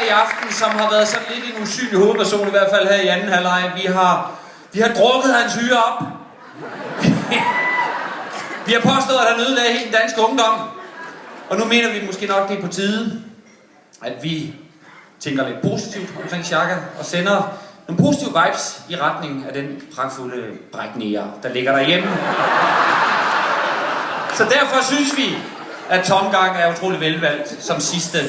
i aften, som har været sådan lidt en usynlig hovedperson, i hvert fald her i anden halvleg. Vi har drukket hans hyre op. Vi har påstået, at han ødelagde hele den danske ungdom. Og nu mener vi måske nok, det er på tide, at vi tænker lidt positivt omkring Chaka og sender nogle positive vibes i retning af den pragtfulde bræknære, der ligger derhjemme. Så derfor synes vi, at Tomgang er utrolig velvalgt som sidste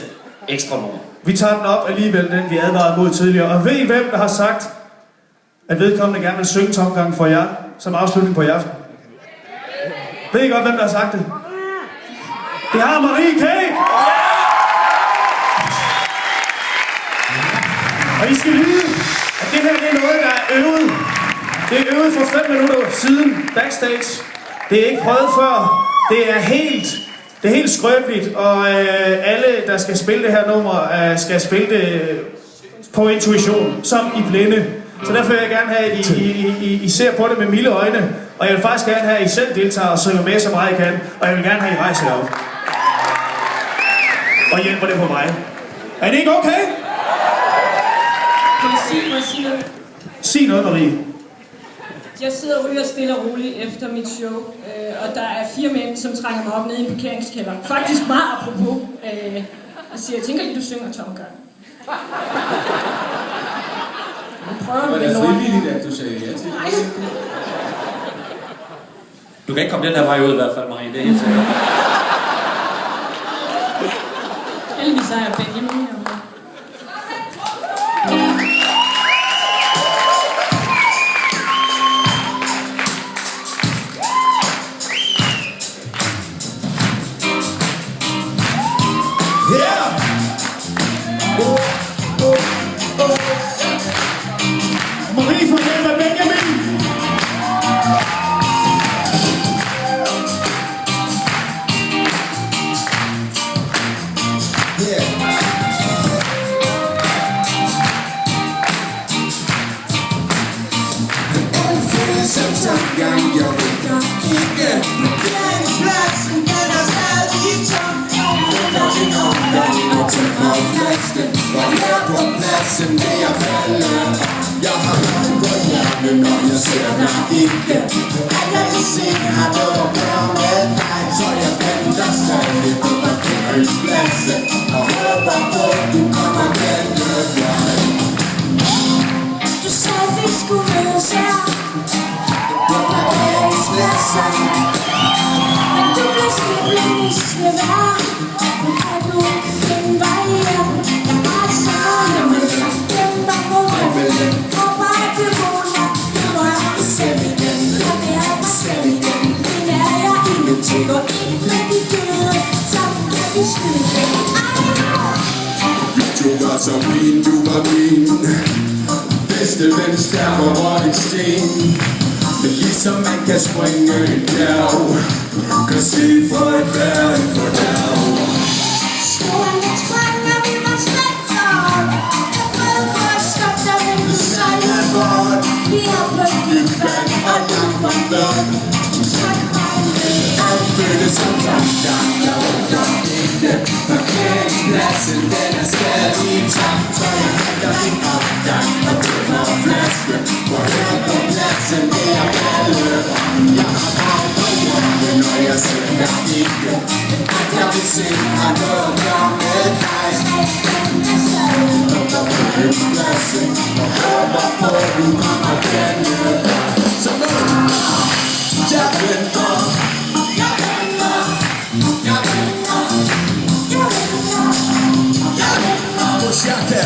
ekstra nummer. Vi tager den op alligevel, den vi advarede mod tidligere. Og ved I hvem, der har sagt, at vedkommende gerne vil synge Tomgang for jer, som afslutning på i aften? Ved I godt, hvem der har sagt det? Det har Marie K. Og I skal vide, at det her det er noget, der er øvet. Det er øvet for 5 minutter siden backstage. Det er ikke prøvet før. Det er helt skrøbeligt, og alle, der skal spille det her nummer, skal spille det på intuition, som i blinde. Så derfor vil jeg gerne have, at I ser på det med milde øjne, og jeg vil faktisk gerne have, at I selv deltager og synger med så meget I kan, og jeg vil gerne have, at I rejser jer op. Og hjælper det på mig. Er det ikke okay? Kan jeg sige noget? Sig noget, Marie. Jeg sidder og ryger stille og roligt efter mit show, og der er 4 mænd, som trænger mig op nede i en parkeringskælder. Faktisk meget apropos. Og siger, jeg tænker lige, du synger Tomgang. Var det frivilligt, at du sagde ja til det? Du kan ikke komme den her vej ud i hvert fald, Marie. Det er helt sikkert. Heldigvis er jeg Benjamin her. Marie fortæller Benjamin. Tomgang, jeg rykker ikke. Parkeringspladsen, den er stadig tom. Venter en omgang og tømmer flasken. Og her på pladsen vil jeg falde. Jeg har langt på hjernen, når jeg ser dig ikke. Alle I ser har noget at gøre med dig. Så jeg venter stadig på parkeringspladsen. Og håber på, du kommer denne vej. Du sagde, vi skulle mødes her på parkeringspladsen, men du blev skiblet i snevær. Nu kan du ikke finde vej hjem. Jeg har savnet med dig, dem var moden. Håber at du vågner, nu er jeg selv igen. Jeg vil have mig selv igen. Men er jeg ingenting, og ikke med de døde. Sammen kan vi skyde. Du var så fin, du var min bedste ven, stærker og en sten. Men ligesom man kan springe en bjerg, kan se for et bjerg på dag. Skoene trænger, vi må slække op. Jeg prøvede for at stoppe dig, men du sejlede bort. Vi har på et dybt vand og langt fra blot. Tak mig med alt føles som Tomgang, jeg rykker ikke. Parkeringspladsen, den er stadig tom. Så jeg henter en opgang og tømmer flasken. For her på pladsen vil jeg falde. Jeg har meget på hjernen, når jeg ser dig ikke. At jeg vil se, har noget at gøre med dig. På parkeringspladsen og håber på, du kommer denne vej. Så nu, jeg venter. Chaka,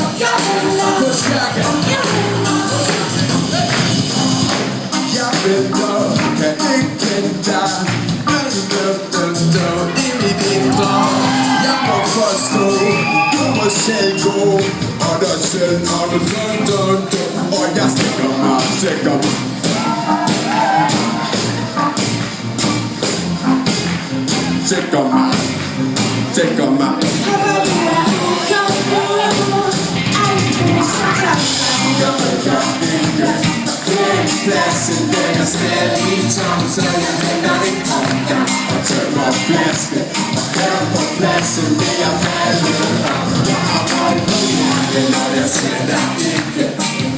Chaka, jeg venter, kan ikke kende dig. I mit indre, jeg må forstå, du må selv gå. Og dig selv, når du og jeg stikker mig. Sikker mig. Jeg rykker ikke. Parkeringspladsen, den er stadig tom. Så jeg henter en omgang og tømmer flasken. Og her på pladsen vil jeg falde. Jeg har meget på hjernen. Men når jeg ser dig ikke,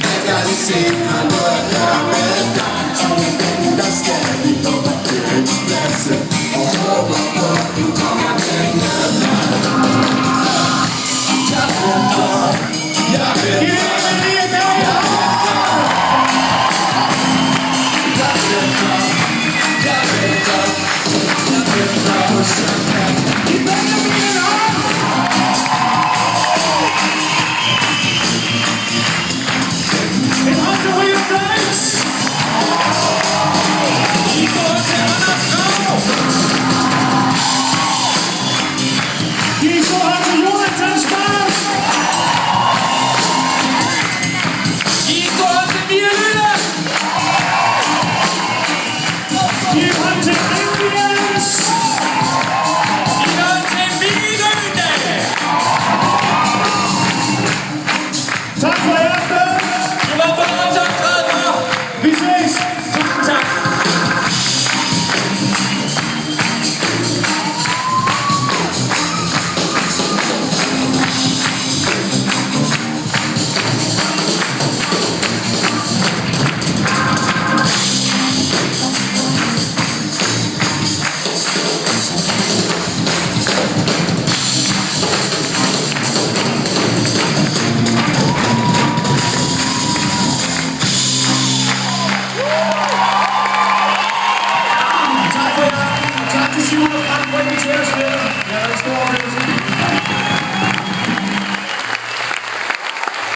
jeg kan lige se, har noget at gøre med dig. Og en gang, der skal vi på parkeringspladsen og håber på, du kommer med mig. Jeg ved Tak til Simon og Frank for at invitere os med. Jeg er en stor oplevelse.